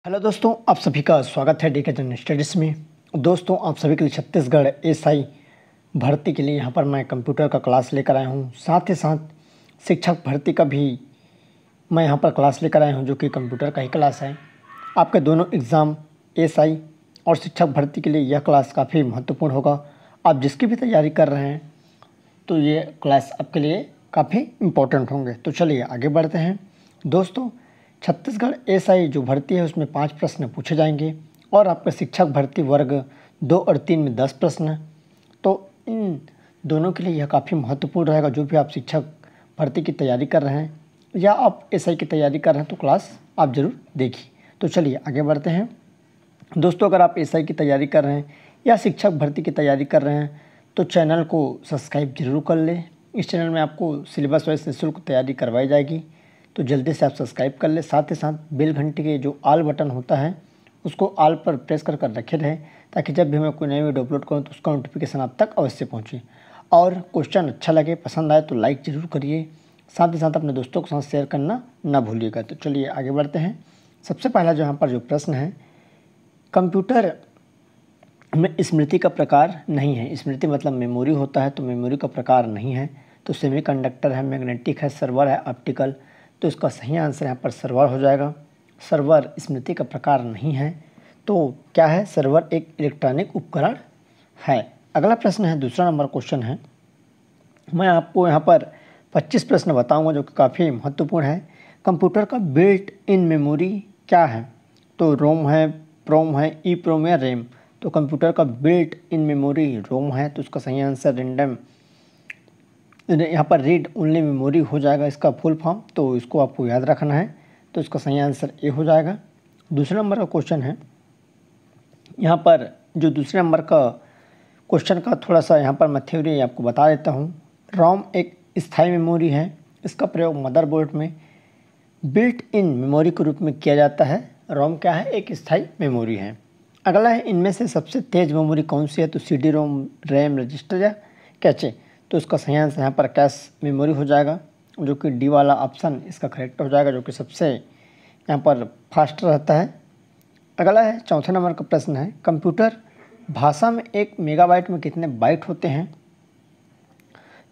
Hello दोस्तों, आप सभी का स्वागत है डीके जनरल स्टडीज़ में। दोस्तों, आप सभी के लिए छत्तीसगढ़ एसआई भर्ती के लिए यहाँ पर मैं कंप्यूटर का क्लास लेकर आया हूँ। साथ ही साथ शिक्षक भर्ती का भी मैं यहाँ पर क्लास लेकर आया हूँ, जो कि कंप्यूटर का ही क्लास है। आपके दोनों एग्ज़ाम एसआई और शिक्षक भर्ती के लिए यह क्लास काफ़ी महत्वपूर्ण होगा। आप जिसकी भी तैयारी कर रहे हैं तो ये क्लास आपके लिए काफ़ी इम्पोर्टेंट होंगे। तो चलिए आगे बढ़ते हैं। दोस्तों, छत्तीसगढ़ एसआई जो भर्ती है उसमें 5 प्रश्न पूछे जाएंगे और आपका शिक्षक भर्ती वर्ग 2 और 3 में 10 प्रश्न। तो इन दोनों के लिए यह काफ़ी महत्वपूर्ण रहेगा। जो भी आप शिक्षक भर्ती की तैयारी कर रहे हैं या आप एसआई की तैयारी कर रहे हैं तो क्लास आप ज़रूर देखिए। तो चलिए आगे बढ़ते हैं। दोस्तों, अगर आप एसआई की तैयारी कर रहे हैं या शिक्षक भर्ती की तैयारी कर रहे हैं तो चैनल को सब्सक्राइब जरूर कर लें। इस चैनल में आपको सिलेबस वाइज निःशुल्क तैयारी करवाई जाएगी, तो जल्दी से आप सब्सक्राइब कर लें। साथ ही साथ बेल घंटे के जो ऑल बटन होता है उसको ऑल पर प्रेस कर रखे रहें, ताकि जब भी मैं कोई नई वीडियो अपलोड करूँ तो उसका नोटिफिकेशन आप तक अवश्य पहुँचे। और क्वेश्चन अच्छा लगे, पसंद आए तो लाइक ज़रूर करिए। साथ ही साथ अपने दोस्तों के साथ शेयर करना ना भूलिएगा। तो चलिए आगे बढ़ते हैं। सबसे पहला जो यहाँ पर जो प्रश्न है, कंप्यूटर में स्मृति का प्रकार नहीं है। स्मृति मतलब मेमोरी होता है, तो मेमोरी का प्रकार नहीं है। तो सेमीकंडक्टर है, मैग्नेटिक है, सर्वर है, ऑप्टिकल। तो इसका सही आंसर यहाँ पर सर्वर हो जाएगा। सर्वर स्मृति का प्रकार नहीं है। तो क्या है? सर्वर एक इलेक्ट्रॉनिक उपकरण है। अगला प्रश्न है, दूसरा नंबर क्वेश्चन है। मैं आपको यहाँ पर 25 प्रश्न बताऊँगा जो कि काफ़ी महत्वपूर्ण है। कंप्यूटर का बिल्ट इन मेमोरी क्या है? तो रोम है, प्रोम है, ई प्रोम या रैम। तो कंप्यूटर का बिल्ट इन मेमोरी रोम है, तो उसका सही आंसर रैंडम यहाँ पर रीड ओनली मेमोरी हो जाएगा इसका फुल फॉर्म। तो इसको आपको याद रखना है। तो इसका सही आंसर ए हो जाएगा। दूसरे नंबर का क्वेश्चन है, यहाँ पर जो दूसरे नंबर का क्वेश्चन का थोड़ा सा यहाँ पर मैं थ्योरी आपको बता देता हूँ। रोम एक स्थायी मेमोरी है। इसका प्रयोग मदरबोर्ड में बिल्ट इन मेमोरी के रूप में किया जाता है। रोम क्या है? एक स्थायी मेमोरी है। अगला है, इनमें से सबसे तेज़ मेमोरी कौन सी है? तो CD रोम, रैम, रजिस्टर या कैचे। तो इसका सही आंसर यहाँ पर कैश मेमोरी हो जाएगा, जो कि डी वाला ऑप्शन इसका करेक्ट हो जाएगा, जो कि सबसे यहाँ पर फास्ट रहता है। अगला है, चौथे नंबर का प्रश्न है, कंप्यूटर भाषा में 1 मेगाबाइट में कितने बाइट होते हैं?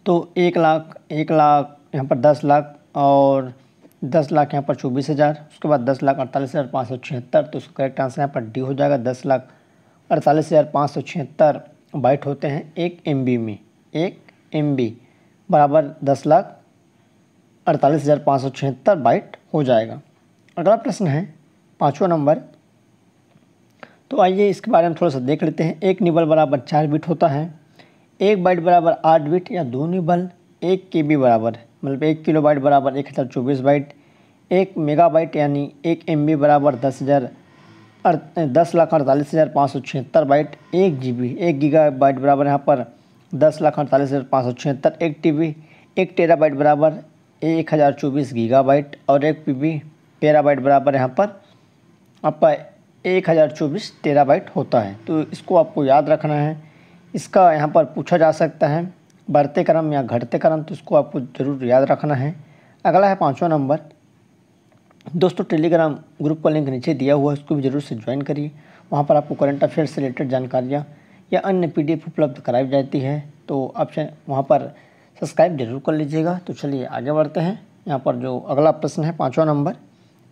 तो 1 लाख, 1 लाख, यहाँ पर 10 लाख और 10 लाख यहाँ पर 24,000। उसके बाद 10,48,576। तो उसका करेक्ट आंसर यहाँ पर डी हो जाएगा। 10,48,576 बाइट होते हैं 1 MB में। 1 MB बराबर 10,48,576 बाइट हो जाएगा। अगला प्रश्न है, 5वां नंबर। तो आइए इसके बारे में थोड़ा सा देख लेते हैं। 1 निबल बराबर 4 बिट होता है। 1 बाइट बराबर 8 बिट या 2 निबल 1 KB बराबर, मतलब 1 किलोबाइट बराबर 1024 बाइट। 1 मेगाबाइट यानी 1 MB बराबर 10,48,576 बाइट। 1 GB, 1 गीगाबाइट बराबर यहाँ पर 10,48,576। 1 TB, 1 टेराबाइट बराबर 1024 गीगाबाइट। और 1 PB टेराबाइट बराबर यहाँ पर आपका 1024 टेराबाइट होता है। तो इसको आपको याद रखना है। इसका यहाँ पर पूछा जा सकता है बढ़ते क्रम या घटते क्रम, तो इसको आपको ज़रूर याद रखना है। अगला है 5वां नंबर। दोस्तों, टेलीग्राम ग्रुप का लिंक नीचे दिया हुआ है, उसको भी ज़रूर से ज्वाइन करिए। वहाँ पर आपको करंट अफेयर्स से रिलेटेड जानकारियाँ या अन्य PDF उपलब्ध कराई जाती है, तो आप वहाँ पर सब्सक्राइब जरूर कर लीजिएगा। तो चलिए आगे बढ़ते हैं। यहाँ पर जो अगला प्रश्न है, 5वां नंबर,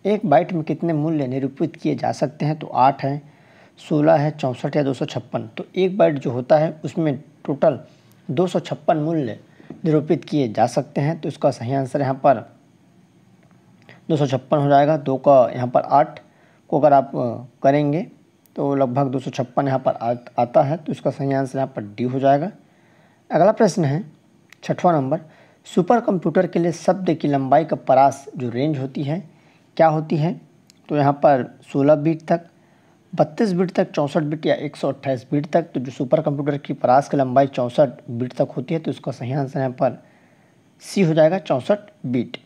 1 बाइट में कितने मूल्य निरूपित किए जा सकते हैं? तो 8 है, 16 है, 64 या 256। तो 1 बाइट जो होता है उसमें टोटल 256 मूल्य निरूपित किए जा सकते हैं। तो इसका सही आंसर यहाँ पर 256 हो जाएगा। 2 का यहाँ पर 8 को अगर आप करेंगे तो लगभग 256 यहाँ पर आता है। तो इसका सही आंसर यहाँ पर डी हो जाएगा। अगला प्रश्न है, 6वां नंबर। सुपर कंप्यूटर के लिए शब्द की लंबाई का परास जो रेंज होती है क्या होती है? तो यहाँ पर 16 बिट तक, 32 बिट तक, 64 बिट या 128 बिट तक। तो जो सुपर कंप्यूटर की परास की लंबाई 64 बिट तक होती है। तो इसका सही आंसर यहाँ पर सी हो जाएगा, 64 बिट।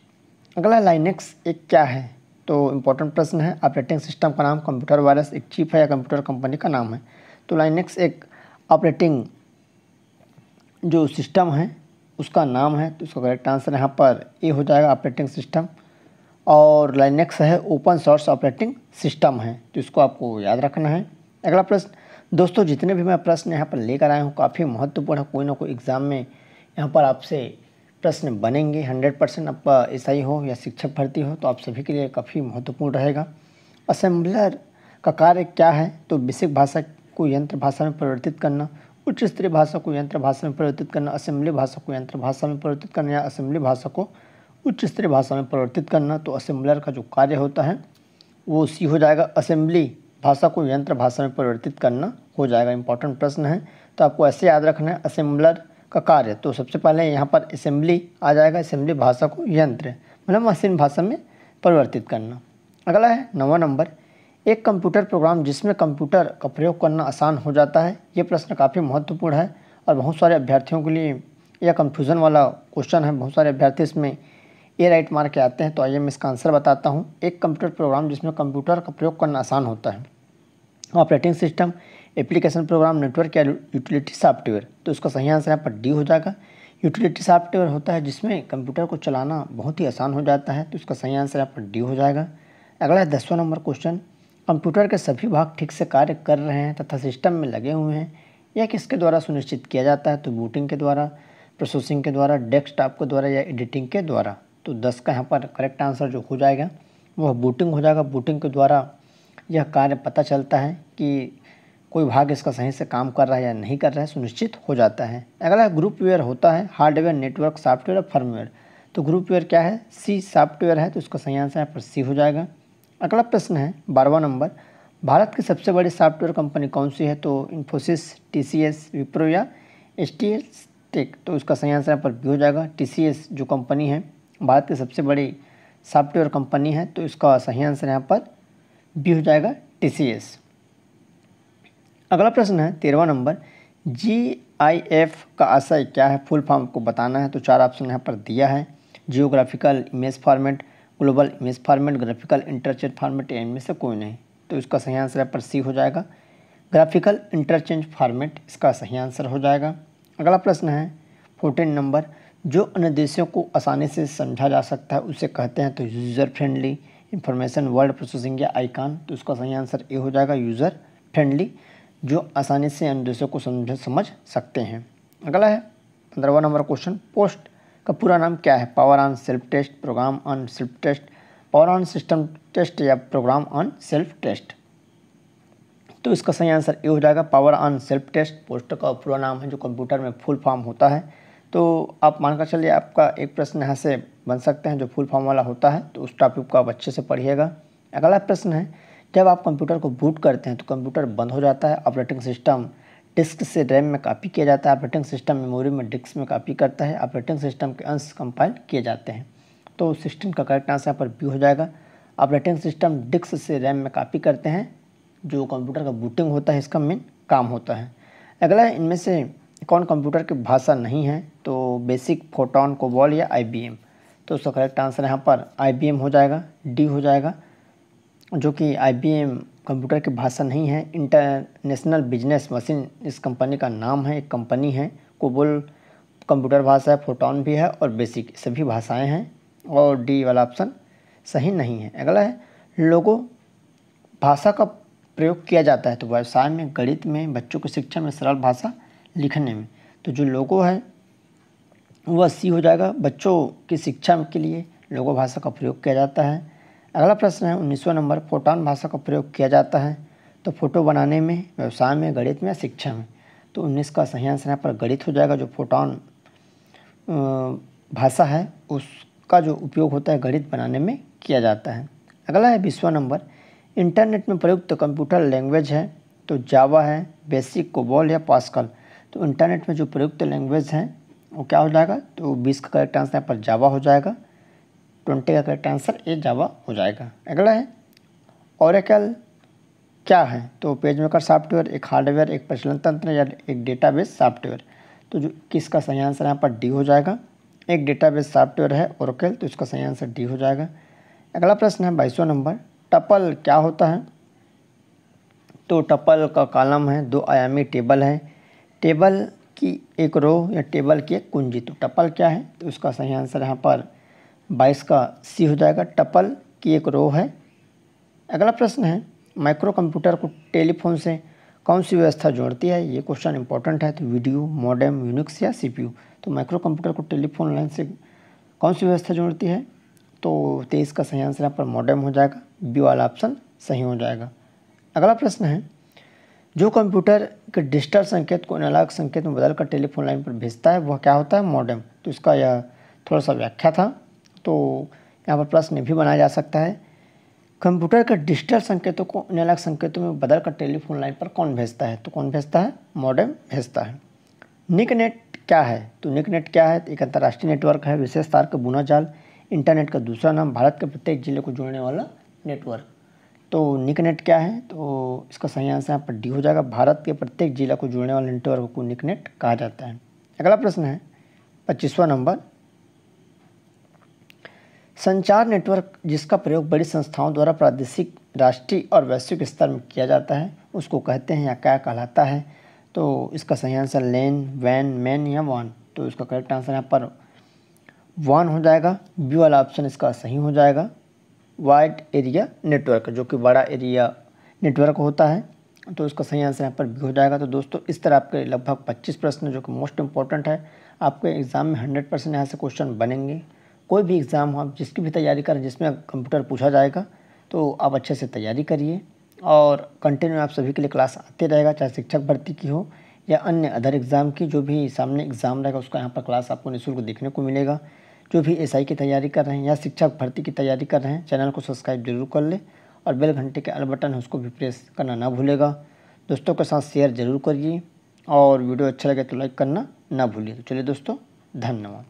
अगला लाइनेक्स एक क्या है? तो इम्पोर्टेंट प्रश्न है। ऑपरेटिंग सिस्टम का नाम, कंप्यूटर वायरस एक चिप है या कंप्यूटर कंपनी का नाम है? तो लाइनेक्स एक ऑपरेटिंग जो सिस्टम है उसका नाम है। तो इसका करेक्ट आंसर यहाँ पर ए हो जाएगा, ऑपरेटिंग सिस्टम। और लाइनेक्स है ओपन सोर्स ऑपरेटिंग सिस्टम है, तो इसको आपको याद रखना है। अगला प्रश्न दोस्तों, जितने भी मैं प्रश्न यहाँ पर लेकर आया हूँ काफ़ी महत्वपूर्ण है, कोई ना कोई एग्ज़ाम में यहाँ पर आपसे प्रश्न बनेंगे। 100% आपका एसआई हो या शिक्षक भर्ती हो तो आप सभी के लिए काफ़ी महत्वपूर्ण रहेगा। असेंबलर का कार्य क्या है? तो बेसिक भाषा को यंत्र भाषा में परिवर्तित करना, उच्च स्तरीय भाषा को यंत्र भाषा में परिवर्तित करना, असेंबली भाषा को यंत्र भाषा में परिवर्तित करना या असेंबली भाषा को उच्च स्तरीय भाषा में परिवर्तित करना। तो असेंबलर का जो कार्य होता है वो सी हो जाएगा, असेंबली भाषा को यंत्र भाषा में परिवर्तित करना हो जाएगा। इंपॉर्टेंट प्रश्न है, तो आपको ऐसे याद रखना है असेंबलर का कार्य। तो सबसे पहले यहाँ पर असेंबली आ जाएगा, असेंबली भाषा को यंत्र मतलब मशीन भाषा में परिवर्तित करना। अगला है 9वां नंबर, एक कंप्यूटर प्रोग्राम जिसमें कंप्यूटर का प्रयोग करना आसान हो जाता है। ये प्रश्न काफ़ी महत्वपूर्ण है और बहुत सारे अभ्यर्थियों के लिए यह कन्फ्यूज़न वाला क्वेश्चन है। बहुत सारे अभ्यर्थी इसमें ए राइट मार के आते हैं, तो आइए मैं इसका आंसर बताता हूँ। एक कंप्यूटर प्रोग्राम जिसमें कंप्यूटर का प्रयोग करना आसान होता है, operating system, application program, network या यूटिलिटी सॉफ्टवेयर। तो इसका सही आंसर यहाँ पर डी हो जाएगा। यूटिलिटी सॉफ्टवेयर होता है जिसमें कंप्यूटर को चलाना बहुत ही आसान हो जाता है, तो इसका सही आंसर यहाँ पर डी हो जाएगा। अगला है 10वां नंबर क्वेश्चन, कंप्यूटर के सभी भाग ठीक से कार्य कर रहे हैं तथा सिस्टम में लगे हुए हैं, यह किसके द्वारा सुनिश्चित किया जाता है? तो बूटिंग के द्वारा, प्रोसेसिंग के द्वारा, डेस्कटॉप के द्वारा या एडिटिंग के द्वारा। तो 10 का यहाँ पर करेक्ट आंसर जो हो जाएगा वह बूटिंग हो जाएगा। बूटिंग के द्वारा यह कार्य पता चलता है कि कोई भाग इसका सही से काम कर रहा है या नहीं कर रहा है, सुनिश्चित हो जाता है। अगला ग्रुप वेयर होता है हार्डवेयर, नेटवर्क, सॉफ्टवेयर और फर्मवेयर। तो ग्रुप वेयर क्या है? सी सॉफ्टवेयर है, तो इसका सही आंसर यहाँ पर सी हो जाएगा। अगला प्रश्न है 12वां नंबर, भारत की सबसे बड़ी सॉफ्टवेयर कंपनी कौन सी है? तो इन्फोसिस, टीसीएस, विप्रो या एचटीएस टेक। तो इसका सही आंसर यहाँ पर भी हो जाएगा। टीसीएस जो कंपनी है भारत की सबसे बड़ी सॉफ्टवेयर कंपनी है, तो इसका सही आंसर यहाँ पर भी हो जाएगा, टीसीएस। अगला प्रश्न है 13वां नंबर, जीआईएफ का आशय क्या है? फुल फॉर्म को बताना है। तो 4 ऑप्शन यहाँ पर दिया है, geographical image format, global image format, graphical interchange format या इनमें से कोई नहीं। तो इसका सही आंसर यहाँ पर सी हो जाएगा, ग्राफिकल इंटरचेंज फॉर्मेट इसका सही आंसर हो जाएगा। अगला प्रश्न है 14 नंबर, जो अनुदेशों को आसानी से समझा जा सकता है उसे कहते हैं? तो user friendly, information, word processing या आइकॉन। तो इसका सही आंसर ए हो जाएगा, यूज़र फ्रेंडली, जो आसानी से अनुदेशों को समझ सकते हैं। अगला है 15वां नंबर क्वेश्चन, पोस्ट का पूरा नाम क्या है? Power on self test, program on self test, power on system test या प्रोग्राम ऑन सेल्फ टेस्ट। तो इसका सही आंसर ए हो जाएगा, power on self test POST का पूरा नाम है जो कंप्यूटर में फुल फॉर्म होता है। तो आप मानकर चलिए आपका एक प्रश्न यहाँ से बन सकते हैं जो फुल फॉर्म वाला होता है, तो उस टॉपिक को आप अच्छे से पढ़िएगा। अगला प्रश्न है, जब आप कंप्यूटर को बूट करते हैं तो कंप्यूटर बंद हो जाता है, ऑपरेटिंग सिस्टम डिस्क से रैम में कॉपी किया जाता है, ऑपरेटिंग सिस्टम मेमोरी में डिस्क में कॉपी करता है, ऑपरेटिंग सिस्टम के अंश कंपाइल किए जाते हैं। तो 16 का करेक्ट आंसर यहाँ पर बी हो जाएगा, ऑपरेटिंग सिस्टम डिस्क से रैम में कॉपी करते हैं, जो कंप्यूटर का बूटिंग होता है इसका मेन काम होता है। अगला है, इनमें से कौन कंप्यूटर की भाषा नहीं है? तो बेसिक, फोटॉन, कोबॉल या IBM। तो उसका करेक्ट आंसर यहाँ पर IBM हो जाएगा, डी हो जाएगा, जो कि IBM कंप्यूटर की भाषा नहीं है। इंटरनेशनल बिजनेस मशीन इस कंपनी का नाम है, एक कंपनी है। कोबोल कंप्यूटर भाषा है, फोटॉन भी है और बेसिक सभी भाषाएं हैं, और डी वाला ऑप्शन सही नहीं है। अगला है, लोगो भाषा का प्रयोग किया जाता है तो व्यवसाय में, गणित में, बच्चों की शिक्षा में, सरल भाषा लिखने में। तो जो लोगो है वह सी हो जाएगा, बच्चों की शिक्षा के लिए लोगो भाषा का प्रयोग किया जाता है। अगला प्रश्न है 19वां नंबर, फोटॉन भाषा का प्रयोग किया जाता है तो फोटो बनाने में, व्यवसाय में, गणित में या शिक्षा में। तो 19 का सही आंसर यहाँ पर गणित हो जाएगा, जो फोटॉन भाषा है उसका जो उपयोग होता है गणित बनाने में किया जाता है। अगला है 20वां नंबर, इंटरनेट में प्रयुक्त कंप्यूटर लैंग्वेज है तो जावा है, बेसिक, कोबॉल या पास्कल। तो इंटरनेट में जो प्रयुक्त लैंग्वेज है वो क्या हो जाएगा? तो 20 का करेक्ट आंसर यहाँ पर जावा हो जाएगा, 20 का करेक्ट आंसर ए जावा हो जाएगा। अगला है, ओरेकल क्या है? तो पेज मेकर सॉफ्टवेयर, एक हार्डवेयर, एक प्रचलन तंत्र या एक डेटाबेस सॉफ्टवेयर। तो जो किसका सही आंसर यहाँ पर डी हो जाएगा, एक डेटाबेस सॉफ्टवेयर है ओरेकल, तो इसका सही आंसर डी हो जाएगा। अगला प्रश्न है 22वां नंबर, टपल क्या होता है? तो टपल का कॉलम है, 2 आयामी टेबल है, टेबल की एक रो या टेबल की एक कुंजी। तो टपल क्या है? तो उसका सही आंसर यहाँ पर 22 का सी हो जाएगा। टपल की एक रो है। अगला प्रश्न है, माइक्रो कंप्यूटर को टेलीफोन से कौन सी व्यवस्था जोड़ती है? ये क्वेश्चन इंपॉर्टेंट है। तो वीडियो, मॉडेम, यूनिक्स या सीपीयू। तो माइक्रो कंप्यूटर को टेलीफोन लाइन से कौन सी व्यवस्था जोड़ती है? तो 23 का सही आंसर यहाँ पर मॉडेम हो जाएगा। बी वाला ऑप्शन सही हो जाएगा। अगला प्रश्न है, जो कंप्यूटर के डिजिटल संकेत को एनालॉग संकेत में बदलकर टेलीफोन लाइन पर भेजता है वह क्या होता है? मॉडेम। तो इसका यह थोड़ा सा व्याख्या था। तो यहाँ पर प्रश्न भी बनाया जा सकता है, कंप्यूटर के डिजिटल संकेतों को एनालॉग संकेतों में बदलकर टेलीफोन लाइन पर कौन भेजता है? तो कौन भेजता है? मॉडेम भेजता है। निकनेट क्या है? तो निकनेट क्या है? एक अंतर्राष्ट्रीय नेटवर्क है, विशेष तार का बुना जाल, इंटरनेट का दूसरा नाम, भारत के प्रत्येक जिले को जोड़ने वाला नेटवर्क। तो निकनेट क्या है? तो इसका सही आंसर यहाँ पर डी हो जाएगा। भारत के प्रत्येक जिला को जोड़ने वाले नेटवर्क को निकनेट कहा जाता है। अगला प्रश्न है 25वां नंबर, संचार नेटवर्क जिसका प्रयोग बड़ी संस्थाओं द्वारा प्रादेशिक, राष्ट्रीय और वैश्विक स्तर में किया जाता है उसको कहते हैं या क्या कहलाता है? तो इसका सही आंसर लैन, वैन, मैन या वान। तो इसका करेक्ट आंसर यहाँ पर वान हो जाएगा। बी वाला ऑप्शन इसका सही हो जाएगा। वाइड एरिया नेटवर्क, जो कि बड़ा एरिया नेटवर्क होता है, तो इसका सही आंसर यहाँ पर बी हो जाएगा। तो दोस्तों इस तरह आपके लगभग 25 प्रश्न जो कि मोस्ट इंपॉर्टेंट है, आपके एग्ज़ाम में 100% यहाँ से क्वेश्चन बनेंगे। कोई भी एग्ज़ाम हो, आप जिसकी भी तैयारी करें जिसमें कंप्यूटर पूछा जाएगा तो आप अच्छे से तैयारी करिए और कंटिन्यू आप सभी के लिए क्लास आते रहेगा, चाहे शिक्षक भर्ती की हो या अन्य अदर एग्ज़ाम की। जो भी सामने एग्ज़ाम रहेगा उसका यहाँ पर क्लास आपको निःशुल्क देखने को मिलेगा। जो भी एसआई की तैयारी कर रहे हैं या शिक्षक भर्ती की तैयारी कर रहे हैं, चैनल को सब्सक्राइब जरूर कर ले और बेल घंटे के ऑल बटन है उसको भी प्रेस करना ना भूलेगा। दोस्तों के साथ शेयर जरूर करिए और वीडियो अच्छा लगे तो लाइक करना ना भूलिए। तो चलिए दोस्तों, धन्यवाद।